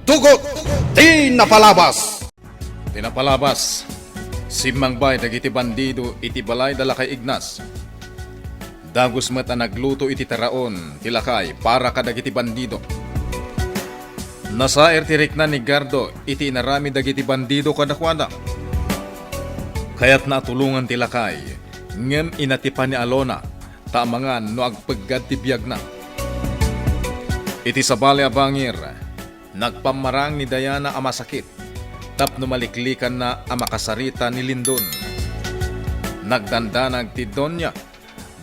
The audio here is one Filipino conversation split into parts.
Tugot! Tinapalabas! Tinapalabas. Simangbay dagiti bandido iti balay dala kay Ignas. Dagos met ang nagluto iti taraon tilakay para kadagiti bandido. Nasaer tirik na ni Gardo iti inarami dagiti bandido kadakwada. Kaya't natulungan tilakay ngem inatipan ni Alona tamangan no agpaggad ti biyag na. Iti sabali abangir nagpamarang ni Diana ang masakit tapno maliklikan na ang makasarita ni Lindon. Nagdandanag ti Donya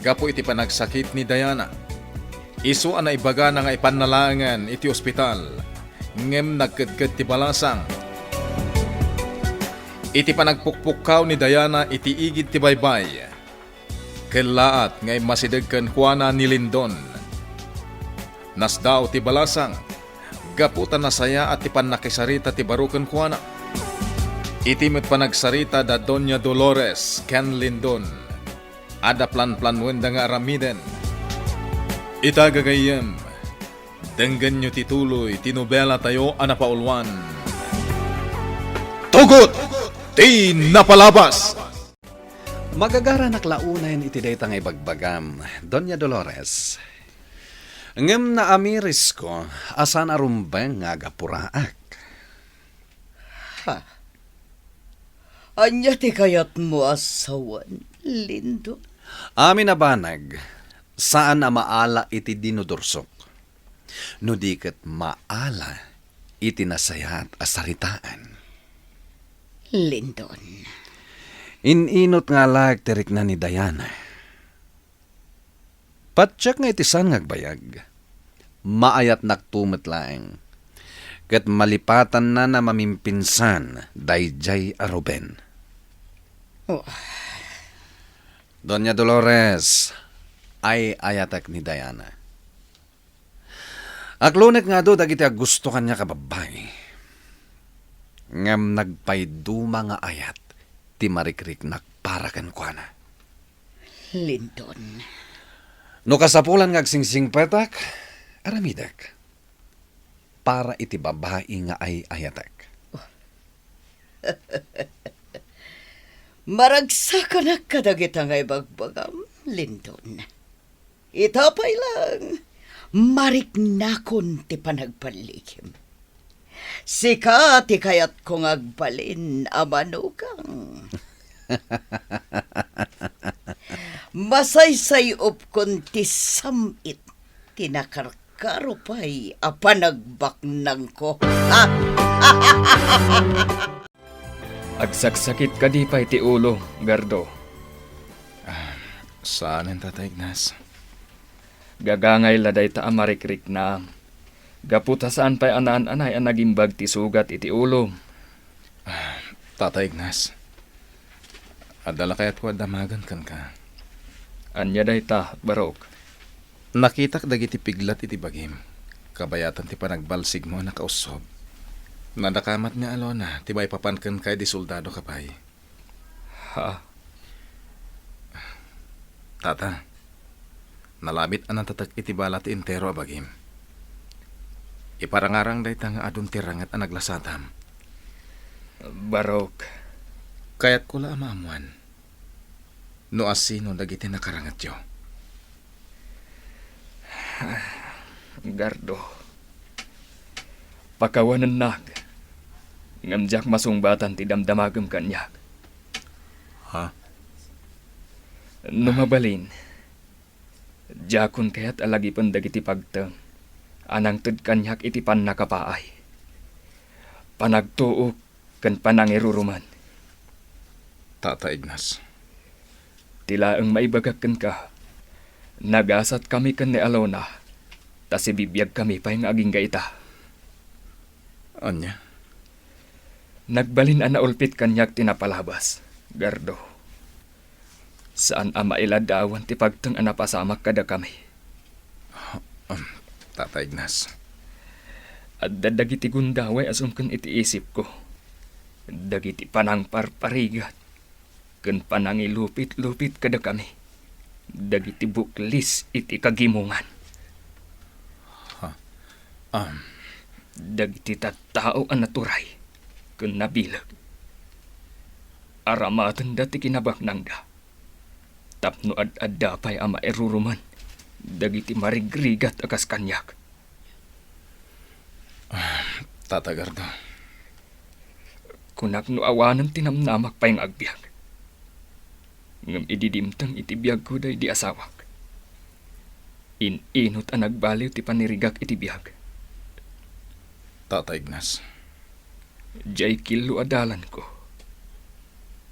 gapo iti panagsakit ni Diana. Isu ang naibaga na nga ipannalangan iti ospital ngem nagkadkad ti balasang. Iti panagpukpukaw ni Diana iti igid ti baybay. Kelaat ngay masidagkan kuana ni Lindon. Nasdaw ti balasang gaputan na saya at ti panakisarita ti barukan kuana. Iti met panagsarita da Doña Dolores ken Lindon. Ada plan-planwen da nga aramiden. Itagagayem, denggan nyo tituloy tinubela tayo anapaulwan. Tugot! Tinapalabas! Magagara naklaunan iti day tangay bagbagam, Doña Dolores. Ngem na amiris ko, asan arumbeng nga gapuraak. Anya ti kayat mo asawan, Lindo? Amin na banag, saan na maala iti dinudursok? No diket maala iti nasayat asaritaan. Lindon. Ininot nga lag terik na ni Diana. Patsak nga itisan ngagbayag. Maayat naktumet laeng. Ket malipatan na na mamimpinsan dayjay a Ruben. Oh. Doña Dolores ay ayatak ni Diana. Aklunek nga do dagiti gusto kanya kababay. Ngam nagpayduma nga ayat ti marikrik nakparakan kwa na. Lindon. No kasapulan ngagsingsing petak, aramidak. Para iti babae nga ay ayatak. Maragsakan na kadagita nga ibagbagam, Lindon. Itapay lang. Mariknakon ti panagpalikim. Sika ti kayat kong agbalin amanugang. Masaysay up kon ti samit tinakarkarupay a panagbaknang ko. Agsaksakit ka di pa iti ulo, Gardo. Saan ang Tata Ignas? Gagangay laday ta amarikrik na. Gaputa saan pa'y anaan-anay ang nagimbag ti sugat iti ulo. Tata Ignas, adala kaya't ko damagan kan ka. Anya day ta, Barok. Nakitak dagiti piglat iti bagim. Kabayatan ti panagbalsig mo nakausob. Nadakamat nga Alona, tibay papankan kay di soldado kapay. Ha? Tata, nalabit anang tatak iti balat intero abagim. Iparangarang day nga adun tirangat ang naglasatam. Barok. Kaya't kula amamuan. No asino dagiti nakarangat yo. Gardo. Pakawanan nag. Ngamjak masungbatan ti damdamagam kanyak. Ha? Numabalin. Jakon kaya't alagi dagiti pagtang. Anang tud kanyak iti pan nakapaay. Panagtuok kan panangiruruman. Tata Ignas. Tila ang maibagakan ka. Nagasat kami kan ni Alona. Tas ibibiyag kami pa yung aging gaita. Anya? Nagbalin ang naulpit kanyak tinapalabas, Gardo. Saan ang mailadawan ti pagtang anapasamak kada kami. Tata Ignas. At dadagiti gundaway asum kan iti isip ko. Dagiti panang parparigat. Kan panang ilupit-lupit kada kami. Dagiti buklis iti kagimungan. Dagiti tattao ang naturay, kun nabilag. Aramatan dati kinabaknangga. Tapno ad dapay ang mairuruman, dagiti marigrigat akas kanyak. Tata Gardo, Kunak no awanan tinamnamak pa yung agbyag. Ngam ididimtang iti biyag ko day di asawak. Inot ang nagbaliw ti panirigak iti biyag. Tata Ignas, Jay kilo adalan ko.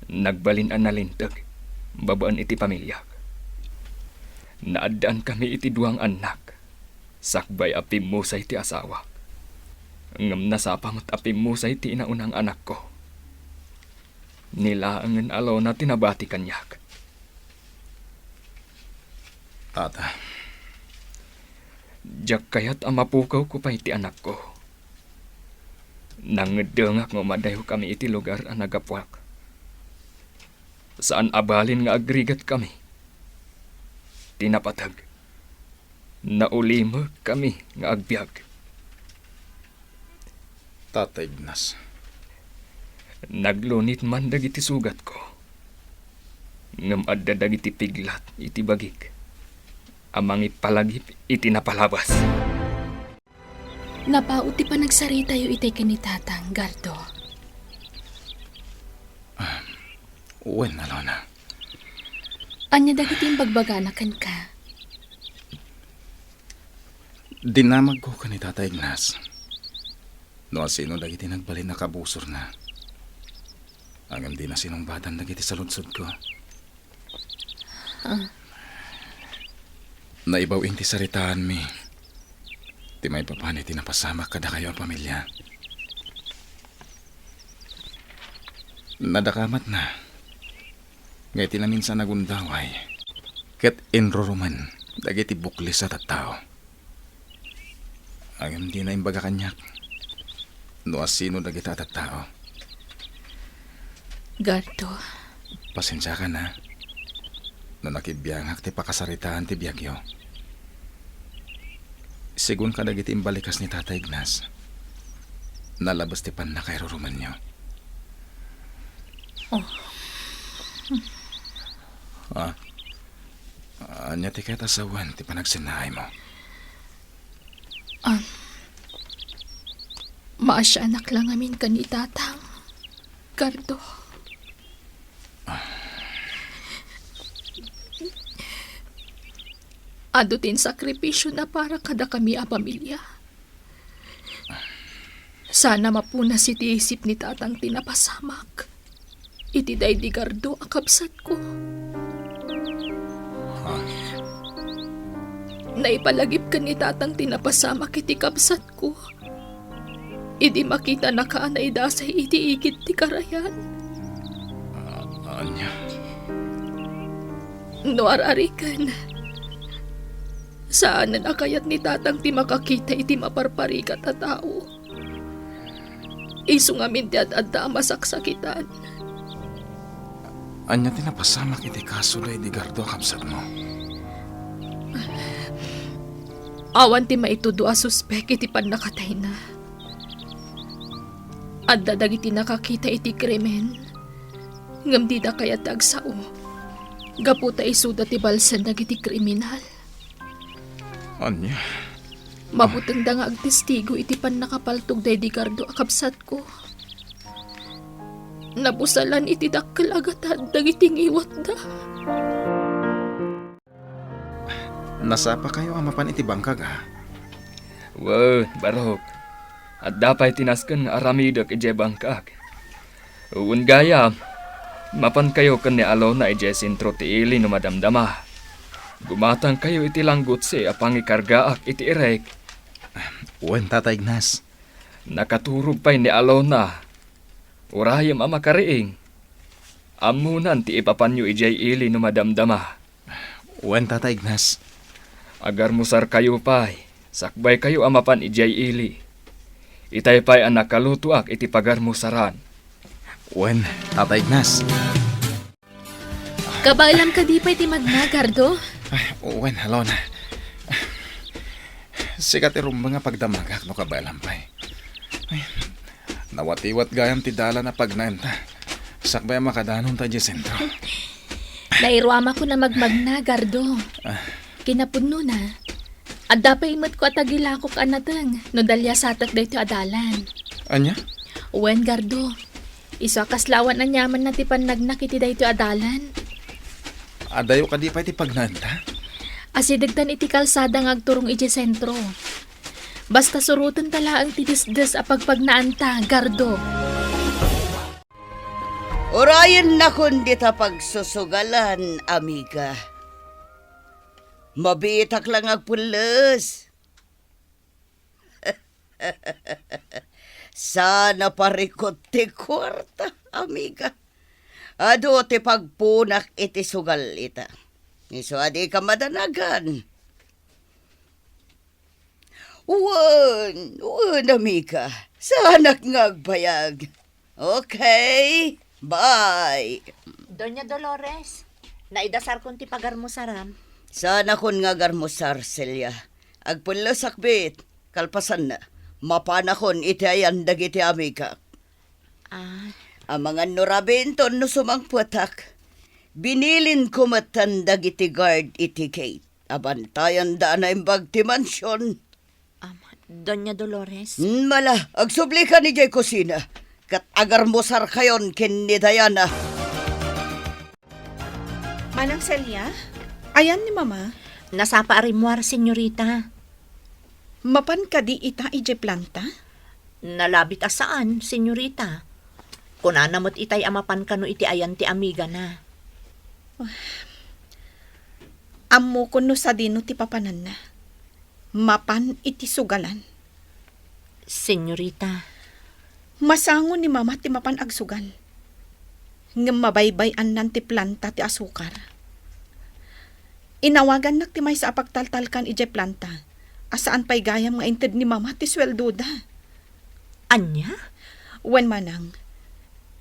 Nagbalin ang nalintag, babaan iti pamilyak. Naadaan kami iti duang anak. Sakbay api musay ti asawa. Ngam nasapamot api musay ti inaunang anak ko. Nilaangan alaw na tinabati kanyak. Tata, Diyak kaya't amapukaw ko pa iti anak ko. Nangedengak nga madayo kami iti lugar ang nagapwak. Saan abalin nga agrigat kami. Tinapatag. Naulimo kami nga agbyag. Tata Ignas, Naglunit man dagiti sugat ko. Ngam adda dagiti piglat iti bagik. Amang ipalagip iti napalabas. Napauti pa nagsarita yu itay kanitatang, Gardo. uwen Alona. Anya dagiti bagbaganakan ka. Dinamag ko ka ni Tata Ignas. No sino dagiti nagbalin na kabusor na. Agam di na sinong batan dagiti sa lunsod ko. Naibaw inti saritaan mi. Ti may papani tinapasama kada kayo ang pamilya. Nadakamat na. Ngay tinaminsan nagundaway. Ket enroruman dagiti bukli sa tattao. Agam di na imbaga kanyak. No asino dagiti tattao. Gardo, Pasensya ka na. No nakibiyangak ti pakasaritaan ti biyagyo. Sigun ka dagiti imbalikas ni Tata Ignas. Nalabas ti pan na kay ruruman nyo. Anya ti kahit asawan ti panagsinahay mo. maasya anak lang amin kanitatang. Gardo. Adutin sakripisyo na para kada kami a pamilya. Sana mapuna si tiisip ni tatang tinapasamak. Iti day di Gardo akabsat ko. Naipalagip ka ni tatang tinapasamak iti kabsat ko. Idi makita na ka na idasay iti igit ti karayan. Anya, No ararikan. Saan na nakayat ni tatang ti makakita iti maparparigat a tao. Iso nga min ti adda masaksakitan. anya tinapasamak iti kaso day di Gardo kamsat mo. Awan ti maitudo a suspek iti pan nakatay na. Adda dagiti nakakita iti krimen. Ngam di da kaya tagsao. Gaputa isuda ti balsan dagiti kriminal. Anya, Mabuteng da nga agtestigo iti pan nakapaltog day di Gardo akabsat ko. Nabusalan iti dakkel agatad dagiti ngiwat da. nasapa kayo ang mapan iti bangkag ha? Wow, barok. At dapay tinasken nga aramida ije bangkag. Uwan gaya, mapan kayo kan ni Alona ije sintro ti ili no madamdama. Gumatang kayo iti langgut si apang ikargaak iti irek. Uwen, Tata Ignas. Nakaturog pa'y ni Alona. Urayam ama kariing. Amunan ti ipapanyo ijay ili no madamdama. Uwen, Tata Ignas. Agar musar kayo pa'y. Sakbay kayo amapan ijay ili. Itay pa'y ang nakalutuak iti pagar musaran. Uwen, Tata Ignas. Kabailam ka di pa iti magna, Gardo. Uwen, Alona. Sikat irumbang nga pagdamagak no kabalampay. Nawatiwat gayam ti dala na pagnanta. Sakbay makadanon ta di sentro. Nairuama ko na magmagna, Gardo. Kinapudno na. At dapat imot ko at agilakok anatang no dalya satak dito adalan. Anya? Uwen, Gardo. Iso kaslawan na nyaman na ti panagnakiti dito adalan. Adayo ka di pa iti pagnanta? Asidagtan iti kalsada ng agturong iti sentro. Basta surutan tala ang tidisdes a pagpagnaanta, Gardo. Orayan na kundi ta pagsusugalan, amiga. Mabitak lang agpulos. Sana parikot ti kwarta, amiga. Ado ti pagpunak iti sugal ita. Iso adi ka madanagan. Uwan, amiga. Sana ngagbayag. Okay, bye. Doña Dolores, naidasar kon ti pagarmusaram. Sana kun ngagarmusar, Celia. Agpulo sakbit, kalpasan na. Mapanakon iti ayan dagiti amiga. Ang mga nurabinton no sumangputak. Binilin ko matan dagiti guard iti gate. Abantayan da na imbag ti mansyon. Doña Dolores? Mala, agsubli ka ni Jay Kusina. Kat agarmusar kayon kin ni Diana. Manang Celia? Ayan ni Mama. Nasapa arimuar, senyorita. Mapan ka di ita ije planta? Nalabit asaan, senyorita? Kunanamot itay amapan kano iti ayan ti amiga na. Ammo kuno sa dino ti papanan na. Mapan iti sugalan. Senyorita, Masango ni Mama ti mapan agsugal. Ngem mabaybayan nan ti planta ti asukar. Inawagan nak ti may sa apagtaltalkan ije planta. Asaan pa'y gayam nga inted ni Mama ti sweldo da. anya? Wen manang,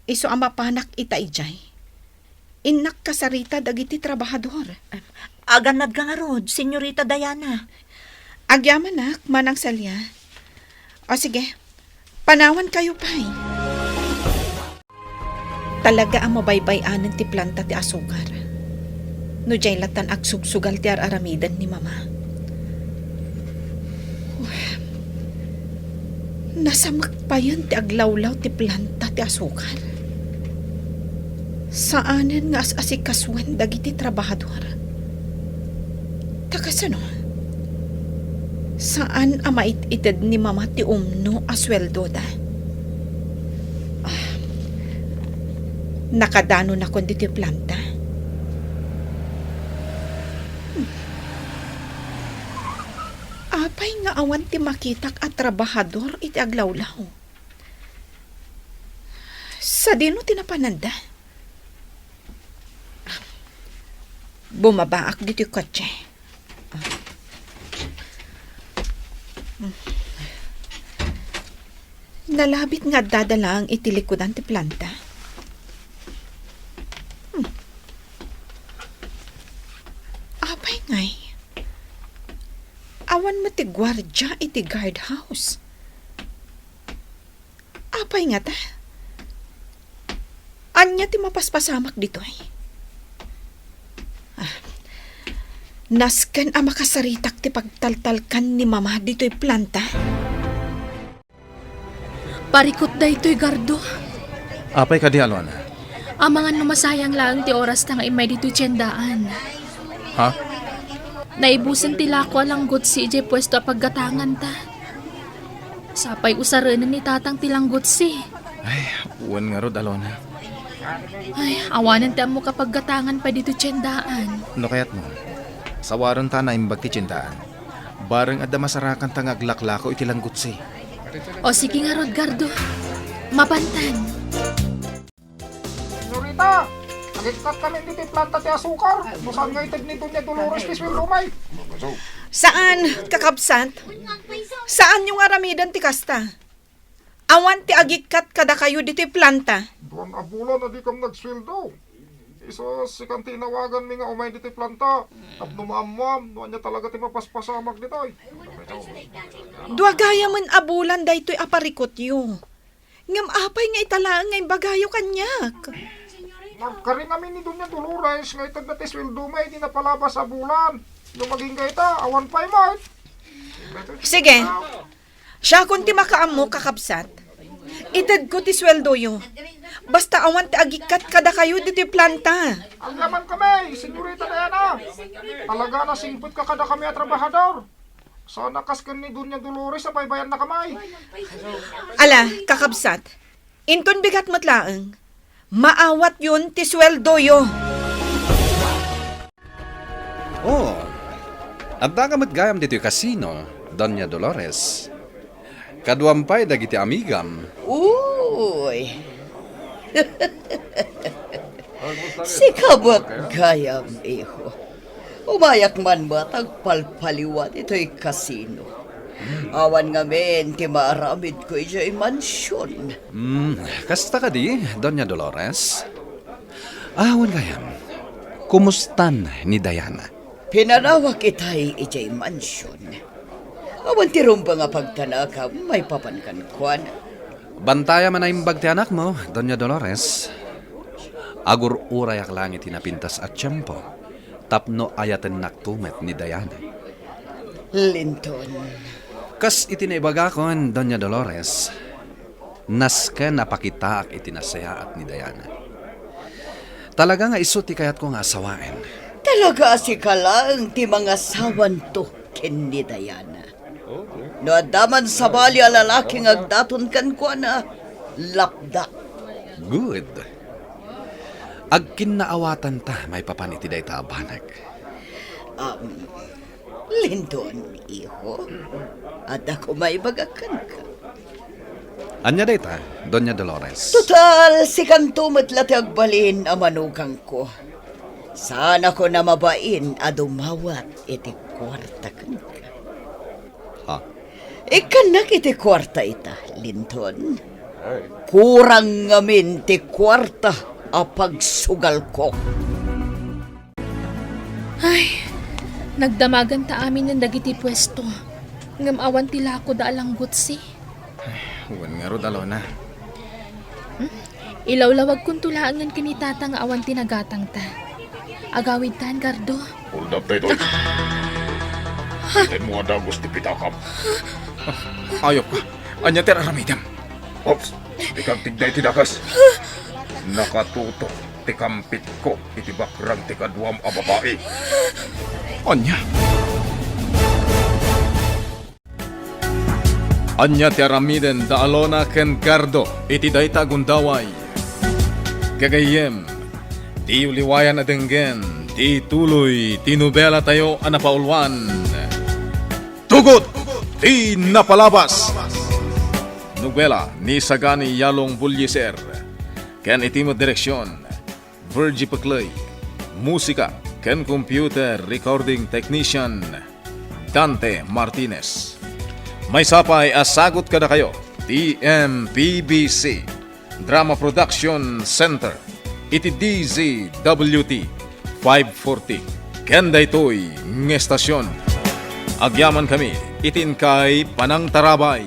iso ang mapanak ita ijay. Inak kasarita dagiti trabahador. Aganad ka nga rod, senyorita Diana. Agyaman nak, manang Celia. O sige, panawan kayo pa'y. Talaga ang mabaybayanan ti planta ti asukar. No jay latan agsugsugal ti aramidan ni Mama. Nasamak pa yan ti aglawlaw ti planta ti asukar. Saanen nga as-asikaswan dagiti trabahador. Takasano? Saan amait-ited ni Mama ti umno asweldo da? Nakadano na kundi ti planta. Apay nga awan ti makitak at trabahador iti aglawlaw. Sa dino tinapananda? Bumabaak dito yung kotse. Nalabit nga dadala ang itilikodan ti planta. Apay ngay. Awan mo ti gwardya iti guardhouse. Apay nga ta. Anya ti mapaspasamak dito ay. Nasken a makasaritak ti pagtaltalkan ni Mama dito'y planta. Parikot da ito'y, Gardo. Apay ka di Alona? Ang mga numasayang lang ti oras na nga imay dito'y tiyendaan. Ha? Naibusan tila ko alanggot si ije pwesto a paggatangan ta. Sapay usaranan ni tatang tilanggot si. Ay, uwan nga rod Alona. Ay, awanan ti mo kapag gatangan pa dito tiyendaan. No kayat mo? Sawaron ta na imbag ti tsintaan. Bareng adda masarakan ta ngaglaklako iti langgutsi. O sige nga Rod, Gardo. Mabantan. Senyorita, nagigkat kami dito planta ti asukar. Musan nga itig ni Doña Dolores Piswil Lumay. Saan, kakabsat? Saan yung aramidan ti kasta? Awan ti agikat kada kayo dito'y planta. Duwan abulan na di kam nagsweldo. Iso si kan tinawagan mi nga umay dito planta. Tapno maamuam, nuan niya talaga ti mapaspasamak dito. Duagaya man abulan daytoy aparikot yu. Ngam apay nga italaan nga bagayo kanyak. Nagkaring kami ni Doña Dolores nga itag na tisweldo may di napalabas sa bulan. Yung maging gaita, awan pa imay. Sige, siya kung ti makaam mo kakabsat. Itad ko ti sweldo yo. Basta awan ti agikat kada kayo dito planta. Ang yaman kami, senyorita Diana. Talaga na singpot ka kada kami at trabahador. Sana kaskan ni Doña Dolores sa baybayan na kamay. Ala, kakabsat. Inton bigat matlaang. Maawat yun ti sweldo yo. Oh, at dagamit gayam dito yung kasino, Doña Dolores. Kaduampay dagiti amigam. Uy! Si kabot gayam, iho. Umayak man ba tagpalpaliwat ito'y kasino. Awan nga men, ti maaramid ko ito'y mansyon. Kasta ka di, Doña Dolores? Awan gayam, kumustan ni Diana? Pinanawak itay ito'y mansyon. Awan ti rumba nga pagtanaka, may papankan kwan. Bantaya man na imbag ti anak mo, Doña Dolores. Agur urayak langit tinapintas at tiyempo. Tapno ayaten naktumet ni Diana. Linton, Kas itinaibaga kon, Doña Dolores. Naska napakitaak itinasayaat ni Diana. Talaga nga isuti kayat ko nga asawain. talaga si kalang ti mga sawan to ken ni Diana. No adaman sa bali a lalaking agdaton kan kwa na lapda. Good. Agkin naawatan ta, may papaniti day tabanag. Linton, iho. At ako may bagakan ka. Anya day ta, Doña Dolores? Total, si kantumot lati agbalin ang manugang ko. Sana ko na mabain a dumawat iti kwarta kan ka. Ha? Ikanak iti kwarta ita, Linton. Kurang ngamin ti kwarta a pagsugal ko. Ay, nagdamagan ta amin ng dagiti pwesto. Ngam awan tila ako da alang gutsi. Huwag nga ro Alona. Ilawlawag kong tulaangan kinitata nga awan tinagatang ta. Agawid tan, Gardo. Hold up, Tito. Ito mo ada gusti pitakap. Ayop ka. Anya tira ramidam. Ops, ikang tigday tidakas. Nakatuto, tikampit ko, iti bakrang tikaduam a babae. Anya. Anya ti aramiden da Alona ken Gardo iti dayta gundaway. Gagayem, di uliwayan adenggen, di tuloy, ti nobela tayo anapaulwan. Tugot, di napalabas. Nobela ni Sagani Yalong Bulyeser. Ken itimo direksyon, Virgie Paclay. Musika, ken computer recording technician, Dante Martinez. May sapay asagot kada kayo, TMPBC, Drama Production Center, iti DZWT 540. Ken daytoy ng estasyon. Agyaman kami, itin kay Panang Tarabay.